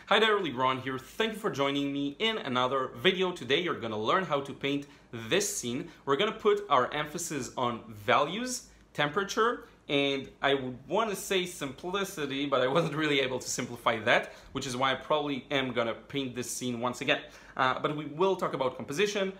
Hi there, Liron here. Thank you for joining me in another video. Today you're going to learn how to paint this scene. We're going to put our emphasis on values, temperature, and I would want to say simplicity, but I wasn't really able to simplify that, which is why I probably am going to paint this scene once again. But we will talk about composition,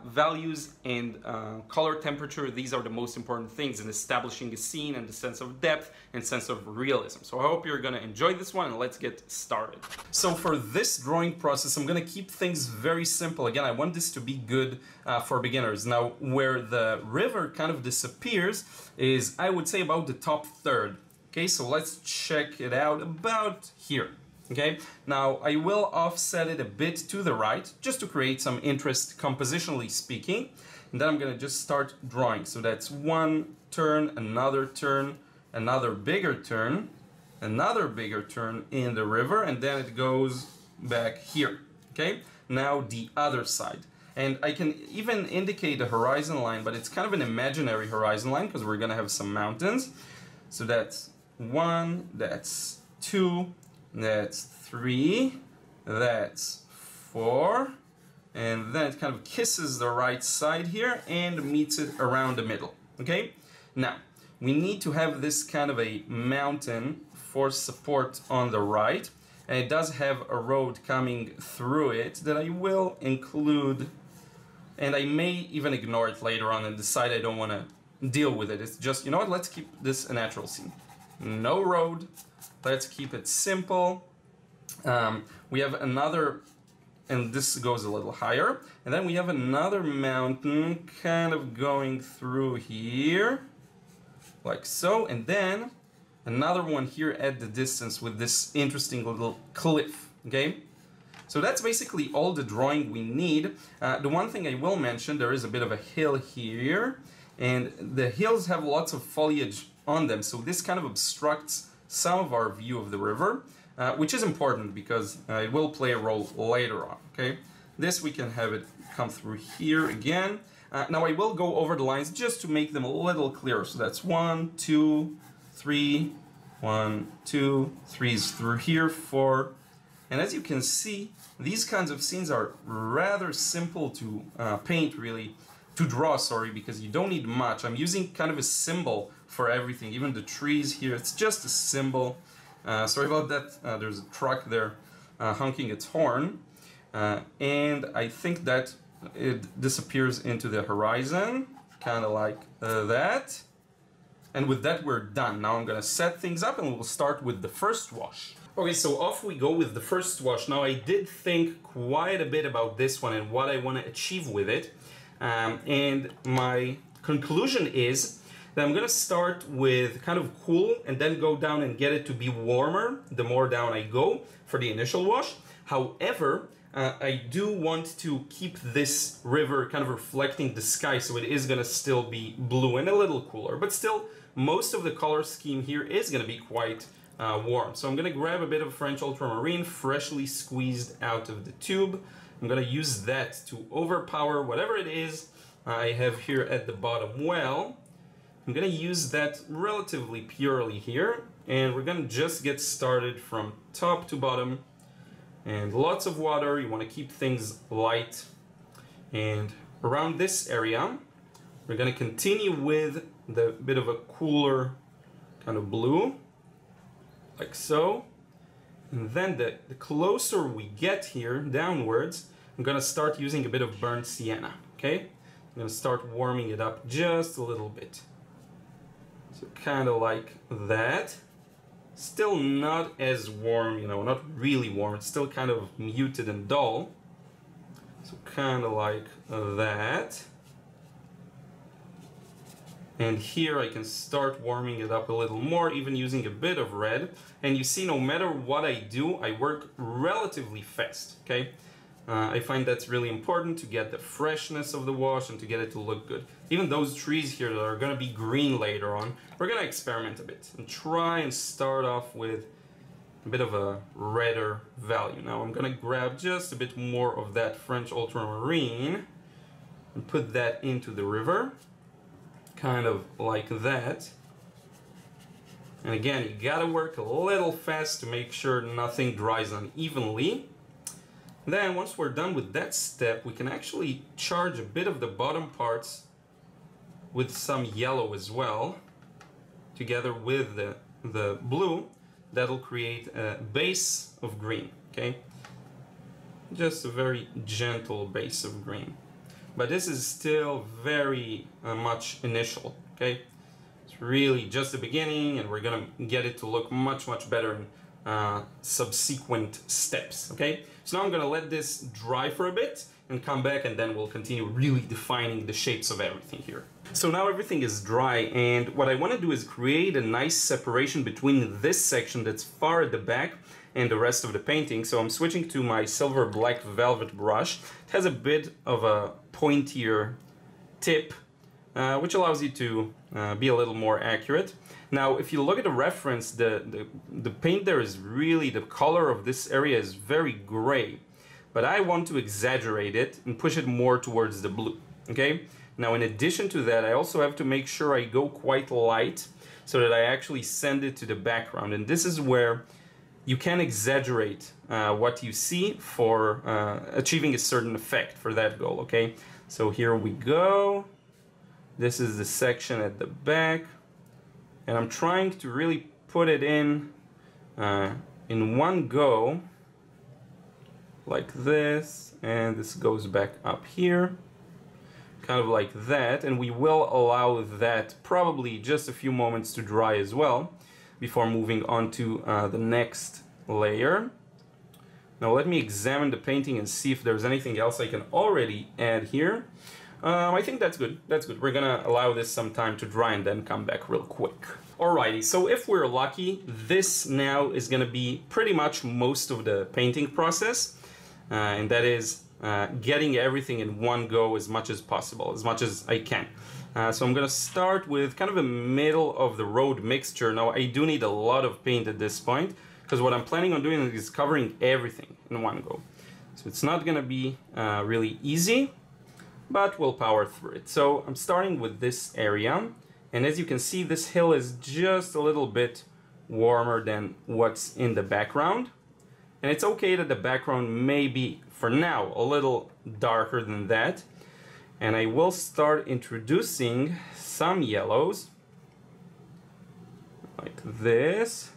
values, and color temperature. These are the most important things in establishing a scene and the sense of depth and sense of realism. So I hope you're going to enjoy this one, and let's get started. So for this drawing process, I'm going to keep things very simple. Again, I want this to be good for beginners. Now, where the river kind of disappears is, I would say, about the top third. Okay, so let's check it out about here. Okay, now I will offset it a bit to the right just to create some interest compositionally speaking, and then I'm gonna just start drawing. So that's one turn, another bigger turn, another bigger turn in the river, and then it goes back here. Okay, now the other side. And I can even indicate a horizon line, but it's kind of an imaginary horizon line because we're gonna have some mountains. So that's one, that's two, that's three, that's four, and then it kind of kisses the right side here and meets it around the middle. Okay, now we need to have this kind of a mountain for support on the right, and it does have a road coming through it that I will include, and I may even ignore it later on and decide I don't want to deal with it. It's just, you know what, let's keep this a natural scene. No road. Let's keep it simple. We have another, and this goes a little higher, and then we have another mountain kind of going through here, like so, and then another one here at the distance with this interesting little cliff, okay? So that's basically all the drawing we need. The one thing I will mention, there is a bit of a hill here, and the hills have lots of foliage on them, so this kind of obstructs some of our view of the river, which is important because it will play a role later on, okay? This we can have it come through here again. Now I will go over the lines just to make them a little clearer. So that's 1, 2, 3, 1, 2, 3 is through here, 4. And as you can see, these kinds of scenes are rather simple to paint, really, to draw, sorry, because you don't need much. I'm using kind of a symbol for everything, even the trees here, it's just a symbol. Sorry about that, there's a truck there honking its horn. And I think that it disappears into the horizon, kind of like that. And with that, we're done. Now I'm gonna set things up and we'll start with the first wash. Okay, so off we go with the first wash. Now I did think quite a bit about this one and what I want to achieve with it. And my conclusion is that I'm gonna start with kind of cool and then go down and get it to be warmer the more down I go for the initial wash. However, I do want to keep this river kind of reflecting the sky, so it is gonna still be blue and a little cooler, but still most of the color scheme here is gonna be quite warm. So I'm gonna grab a bit of French ultramarine freshly squeezed out of the tube. I'm gonna use that to overpower whatever it is I have here at the bottom well. I'm gonna use that relatively purely here, and we're gonna just get started from top to bottom, and lots of water. You want to keep things light, and around this area we're gonna continue with the bit of a cooler kind of blue, like so. And then the closer we get here downwards, I'm gonna start using a bit of burnt sienna. Okay, I'm gonna start warming it up just a little bit. So kind of like that. Still not as warm, you know, not really warm. It's still kind of muted and dull. So kind of like that. And here I can start warming it up a little more, even using a bit of red. And you see, no matter what I do, I work relatively fast, okay? I find that's really important to get the freshness of the wash and to get it to look good. Even those trees here that are going to be green later on, we're going to experiment a bit and try and start off with a bit of a redder value. Now I'm going to grab just a bit more of that French ultramarine and put that into the river, kind of like that. And again, you gotta work a little fast to make sure nothing dries unevenly. Then once we're done with that step, we can actually charge a bit of the bottom parts with some yellow as well, together with the blue. That'll create a base of green, okay? Just a very gentle base of green. But this is still very much initial, okay? It's really just the beginning, and we're gonna get it to look much, much better in subsequent steps, okay? So now I'm gonna let this dry for a bit and come back, and then we'll continue really defining the shapes of everything here. So now everything is dry, and what I want to do is create a nice separation between this section that's far at the back and the rest of the painting. So I'm switching to my silver black velvet brush. It has a bit of a pointier tip, which allows you to be a little more accurate. Now, if you look at the reference, the paint there is really, the color of this area is very gray, but I want to exaggerate it and push it more towards the blue, okay? Now, in addition to that, I also have to make sure I go quite light so that I actually send it to the background. And this is where you can exaggerate what you see for achieving a certain effect for that goal, okay? So here we go. This is the section at the back. And I'm trying to really put it in one go, like this, and this goes back up here, kind of like that, and we will allow that probably just a few moments to dry as well before moving on to the next layer. Now let me examine the painting and see if there's anything else I can already add here. I think that's good. That's good. We're gonna allow this some time to dry and then come back real quick. Alrighty, so if we're lucky, this now is gonna be pretty much most of the painting process, and that is getting everything in one go as much as possible, as much as I can. So I'm gonna start with kind of a middle of the road mixture. Now I do need a lot of paint at this point, because what I'm planning on doing is covering everything in one go. So it's not gonna be really easy, but we'll power through it. So I'm starting with this area, and as you can see, this hill is just a little bit warmer than what's in the background. And it's okay that the background may be, for now, a little darker than that. And I will start introducing some yellows, like this.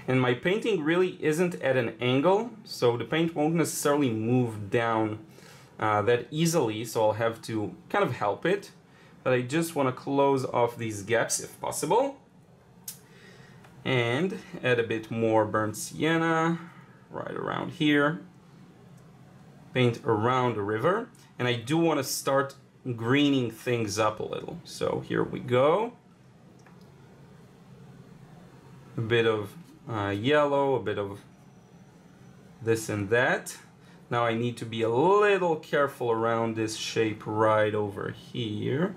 And my painting really isn't at an angle, so the paint won't necessarily move down that easily, so I'll have to kind of help it. But I just want to close off these gaps if possible. And add a bit more burnt sienna right around here. Paint around the river. And I do want to start greening things up a little. So here we go. A bit of yellow, a bit of this and that. Now I need to be a little careful around this shape right over here.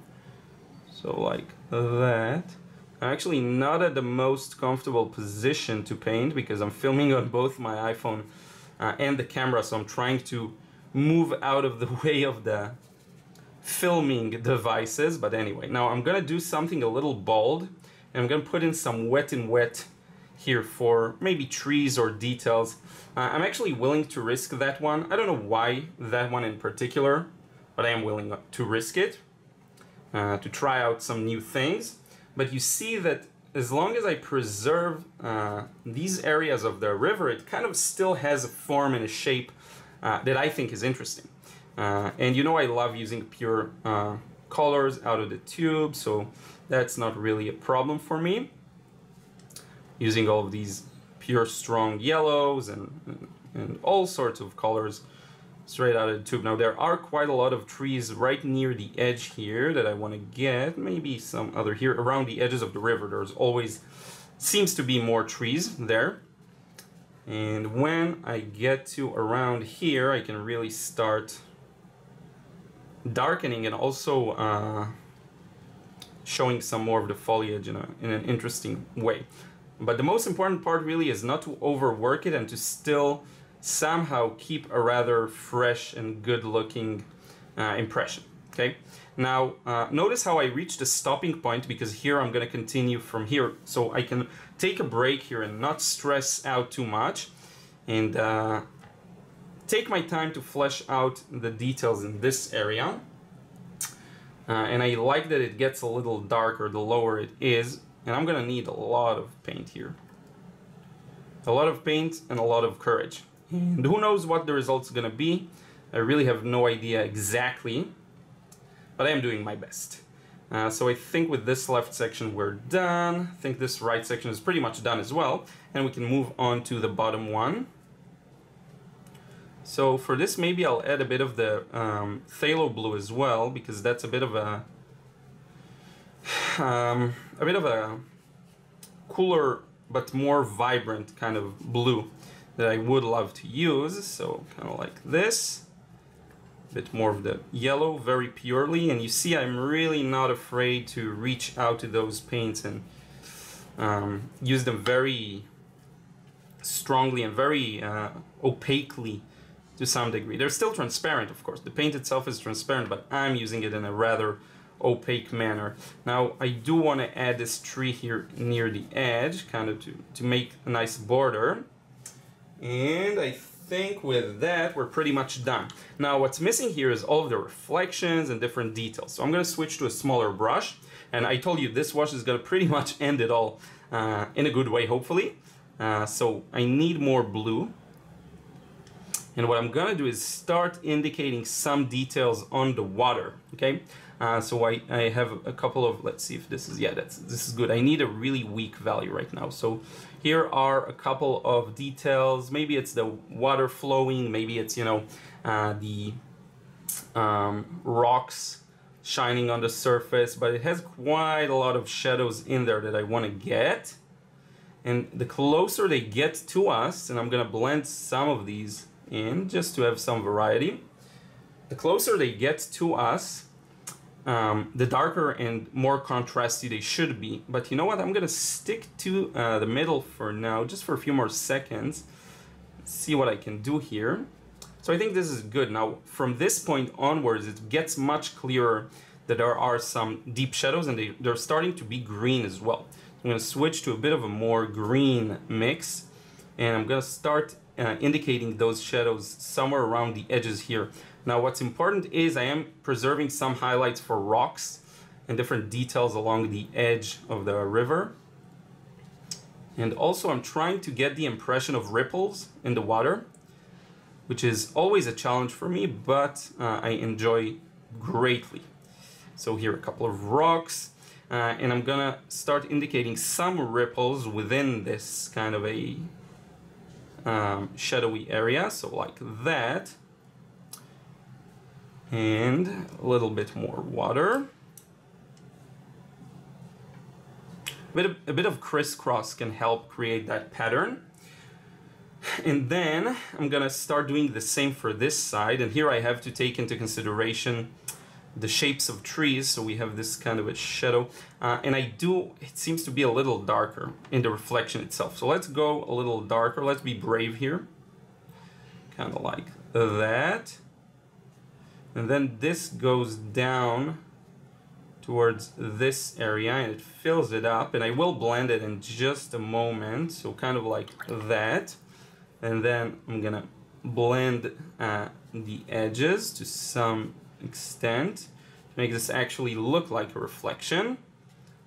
So like that. I'm actually not at the most comfortable position to paint because I'm filming on both my iPhone and the camera, so I'm trying to move out of the way of the filming devices. But anyway, now I'm gonna do something a little bold, and I'm gonna put in some wet and wet here for maybe trees or details. I'm actually willing to risk that one. I don't know why that one in particular, but I am willing to risk it to try out some new things. But you see that as long as I preserve these areas of the river, it kind of still has a form and a shape that I think is interesting. And you know I love using pure colors out of the tube, so that's not really a problem for me. Using all of these pure strong yellows and all sorts of colors straight out of the tube. Now there are quite a lot of trees right near the edge here that I want to get, maybe some other here around the edges of the river. There's always seems to be more trees there. And when I get to around here, I can really start darkening and also showing some more of the foliage in an interesting way. But the most important part really is not to overwork it and to still somehow keep a rather fresh and good looking impression. okay? Now, notice how I reached a stopping point, because here I'm going to continue from here. So I can take a break here and not stress out too much, and take my time to flesh out the details in this area. And I like that it gets a little darker the lower it is, and I'm going to need a lot of paint here. A lot of paint and a lot of courage. And who knows what the result's going to be. I really have no idea exactly, but I am doing my best. So I think with this left section we're done. I think this right section is pretty much done as well. And we can move on to the bottom one. So for this, maybe I'll add a bit of the phthalo blue as well, because that's a bit of a cooler but more vibrant kind of blue that I would love to use. So kind of like this, a bit more of the yellow, very purely. And you see, I'm really not afraid to reach out to those paints and use them very strongly and very opaquely to some degree. They're still transparent, of course. The paint itself is transparent, but I'm using it in a rather opaque manner. Now, I do want to add this tree here near the edge, kind of to make a nice border. And I think with that, we're pretty much done. Now, what's missing here is all of the reflections and different details. So I'm going to switch to a smaller brush. And I told you this wash is going to pretty much end it all in a good way, hopefully. So I need more blue. And what I'm gonna do is start indicating some details on the water, okay? So I have a couple of, let's see if this is, yeah, this is good. I need a really weak value right now. So here are a couple of details. Maybe it's the water flowing, maybe it's, you know, the rocks shining on the surface, but it has quite a lot of shadows in there that I wanna get. And the closer they get to us, and I'm gonna blend some of these in just to have some variety. The closer they get to us, the darker and more contrasty they should be. But you know what? I'm gonna stick to the middle for now, just for a few more seconds. See what I can do here. So I think this is good. Now, from this point onwards, it gets much clearer that there are some deep shadows, and they're starting to be green as well. I'm gonna switch to a bit of a more green mix, and I'm gonna start indicating those shadows somewhere around the edges here. Now, what's important is I am preserving some highlights for rocks and different details along the edge of the river. And also I'm trying to get the impression of ripples in the water, which is always a challenge for me, but I enjoy greatly. So here are a couple of rocks, and I'm gonna start indicating some ripples within this kind of a shadowy area, so like that, and a little bit more water. A bit of crisscross can help create that pattern. And then I'm gonna start doing the same for this side, and here I have to take into consideration the shapes of trees, so we have this kind of a shadow, and it seems to be a little darker in the reflection itself. So let's go a little darker, let's be brave here, kind of like that. And then this goes down towards this area and it fills it up, and I will blend it in just a moment, so kind of like that. And then I'm gonna blend the edges to some extent to make this actually look like a reflection.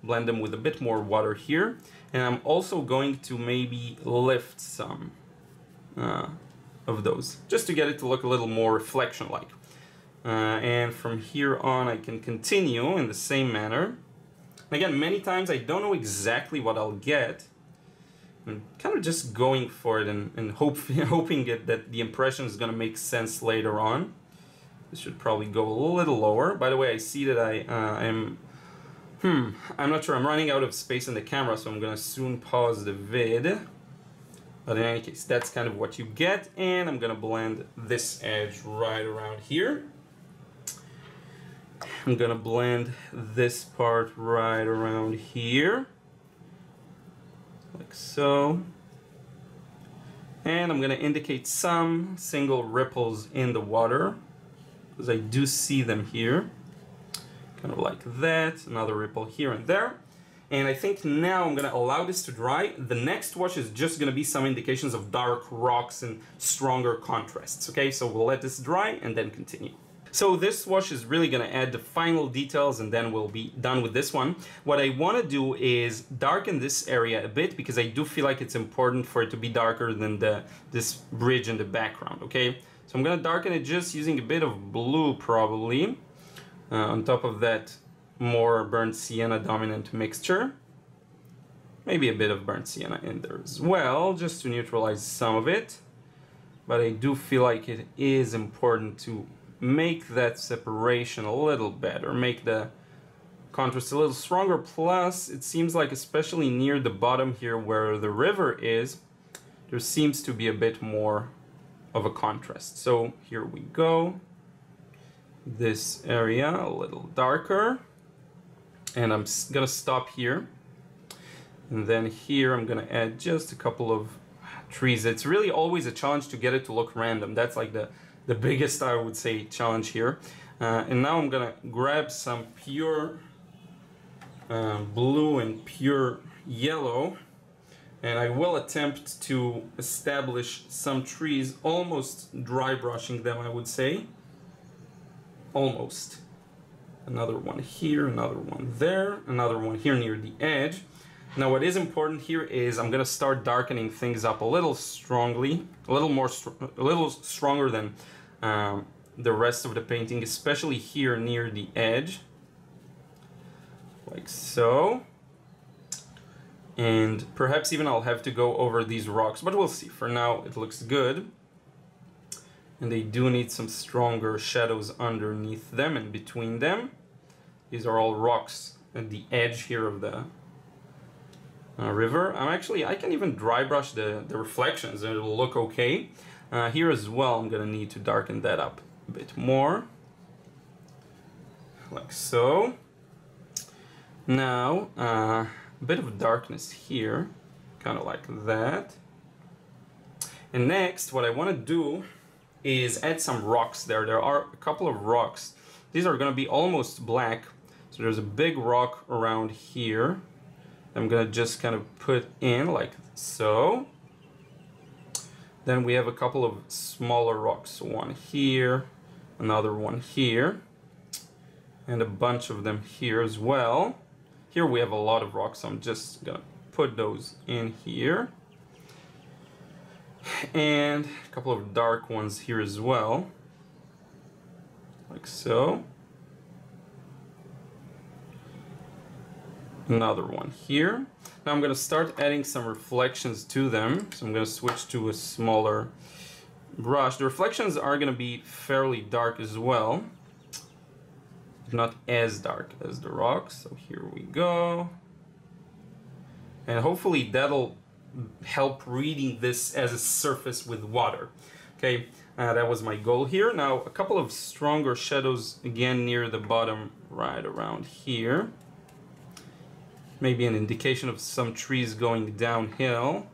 Blend them with a bit more water here, and I'm also going to maybe lift some of those just to get it to look a little more reflection-like. And from here on I can continue in the same manner. And again, many times I don't know exactly what I'll get. I'm kind of just going for it and hoping that the impression is going to make sense later on. This should probably go a little lower. By the way, I see that I'm not sure. I'm running out of space in the camera, so I'm going to soon pause the vid. But in any case, that's kind of what you get. And I'm going to blend this edge right around here. I'm going to blend this part right around here. Like so. And I'm going to indicate some single ripples in the water, because I do see them here. kind of like that, another ripple here and there. And I think now I'm gonna allow this to dry. The next wash is just gonna be some indications of dark rocks and stronger contrasts, okay? So we'll let this dry and then continue. So this wash is really gonna add the final details and then we'll be done with this one. What I wanna do is darken this area a bit because I do feel like it's important for it to be darker than this bridge in the background, okay? So I'm gonna darken it just using a bit of blue probably. On top of that more burnt sienna dominant mixture. Maybe a bit of burnt sienna in there as well, just to neutralize some of it. But I do feel like it is important to make that separation a little better, make the contrast a little stronger. Plus, it seems like especially near the bottom here where the river is, there seems to be a bit more of a contrast. So here we go. This area a little darker. And I'm gonna stop here. And then here I'm gonna add just a couple of trees. It's really always a challenge to get it to look random. That's like the biggest, I would say, challenge here. And now I'm gonna grab some pure blue and pure yellow. And I will attempt to establish some trees, almost dry brushing them, I would say. Almost. Another one here, another one there, another one here near the edge. Now what is important here is I'm gonna start darkening things up a little strongly, a little stronger than the rest of the painting, especially here near the edge, like so. And perhaps even I'll have to go over these rocks, but we'll see. For now it looks good. And they do need some stronger shadows underneath them and between them. These are all rocks at the edge here of the river. I can even dry brush the reflections and it'll look okay. Here as well, I'm gonna need to darken that up a bit more. Like so. Now, a bit of darkness here, kind of like that. And next, what I wanna do is add some rocks there. There are a couple of rocks. These are gonna be almost black. So there's a big rock around here. I'm gonna just kind of put in like so. Then we have a couple of smaller rocks. One here, another one here, and a bunch of them here as well. Here we have a lot of rocks, so I'm just gonna put those in here. And a couple of dark ones here as well, like so. Another one here. Now I'm going to start adding some reflections to them. So I'm going to switch to a smaller brush. The reflections are going to be fairly dark as well, not as dark as the rocks. So here we go. And hopefully that'll help reading this as a surface with water. Okay, that was my goal here. Now a couple of stronger shadows again near the bottom, right around here. Maybe an indication of some trees going downhill.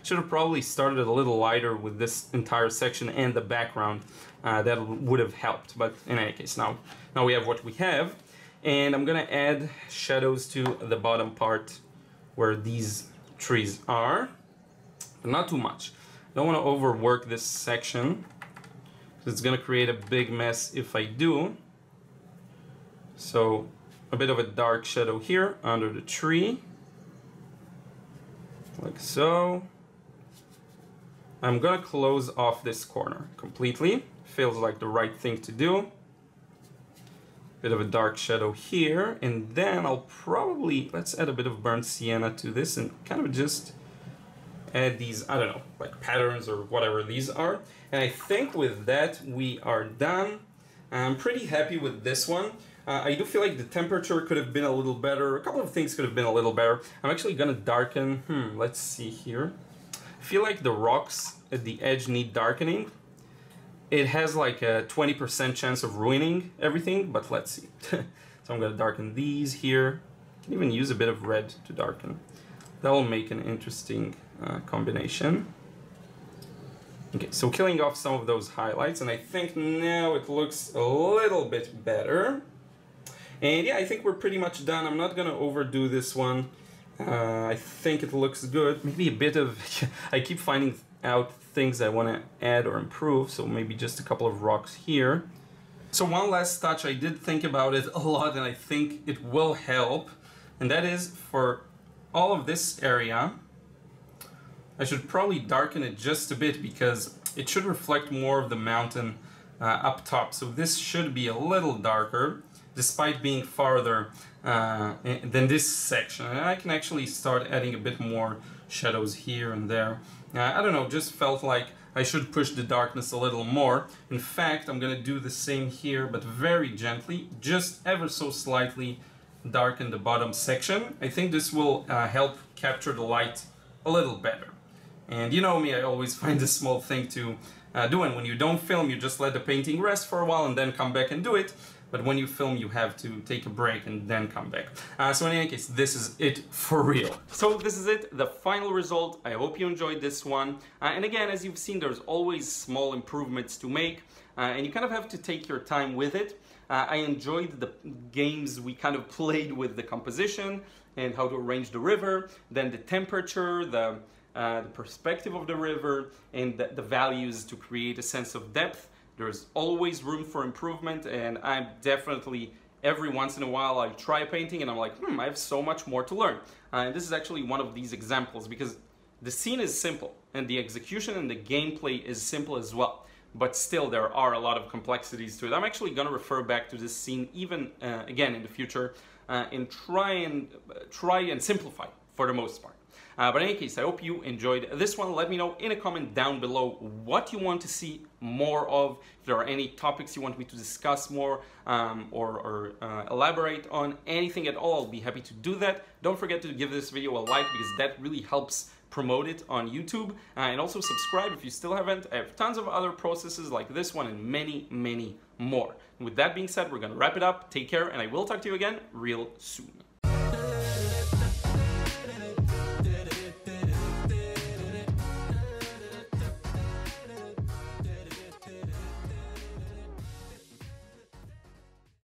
Should have probably started a little lighter with this entire section and the background. That would have helped, but in any case, now we have what we have. And I'm gonna add shadows to the bottom part where these trees are, but not too much. I don't want to overwork this section because it's going to create a big mess if I do. So a bit of a dark shadow here under the tree, like so. I'm going to close off this corner completely. Feels like the right thing to do. Bit of a dark shadow here, and then I'll probably, let's add a bit of burnt sienna to this and kind of just add these, I don't know, like patterns or whatever these are. And I think with that we are done. I'm pretty happy with this one. I do feel like the temperature could have been a little better. A couple of things could have been a little better. I'm actually gonna darken, let's see here. I feel like the rocks at the edge need darkening. It has like a 20% chance of ruining everything, but let's see. So I'm gonna darken these here. I can even use a bit of red to darken. That will make an interesting combination. Okay, so killing off some of those highlights, and I think now it looks a little bit better. And yeah, I think we're pretty much done. I'm not gonna overdo this one. I think it looks good. Maybe a bit of, I keep finding out things I want to add or improve, so maybe just a couple of rocks here. So one last touch, I did think about it a lot and I think it will help, and that is for all of this area, I should probably darken it just a bit because it should reflect more of the mountain up top. So this should be a little darker, despite being farther than this section. And I can actually start adding a bit more shadows here and there. I don't know, just felt like I should push the darkness a little more. In fact, I'm gonna do the same here, but very gently, just ever so slightly darken the bottom section. I think this will help capture the light a little better. And you know me, I always find a small thing to do, and when you don't film, you just let the painting rest for a while and then come back and do it. But when you film, you have to take a break and then come back. So in any case, this is it for real. So this is it, the final result. I hope you enjoyed this one. And again, as you've seen, there's always small improvements to make, and you kind of have to take your time with it. I enjoyed the games we kind of played with the composition and how to arrange the river, then the temperature, the perspective of the river, and the values to create a sense of depth. There's always room for improvement, and I'm definitely, every once in a while, I try a painting and I'm like, I have so much more to learn. And this is actually one of these examples because the scene is simple and the execution and the gameplay is simple as well. But still, there are a lot of complexities to it. I'm actually going to refer back to this scene even again in the future and try and simplify for the most part. But in any case, I hope you enjoyed this one. Let me know in a comment down below what you want to see more of. If there are any topics you want me to discuss more or elaborate on anything at all, I'll be happy to do that. Don't forget to give this video a like because that really helps promote it on YouTube. And also subscribe if you still haven't. I have tons of other processes like this one and many, many more. And with that being said, we're going to wrap it up. Take care, and I will talk to you again real soon.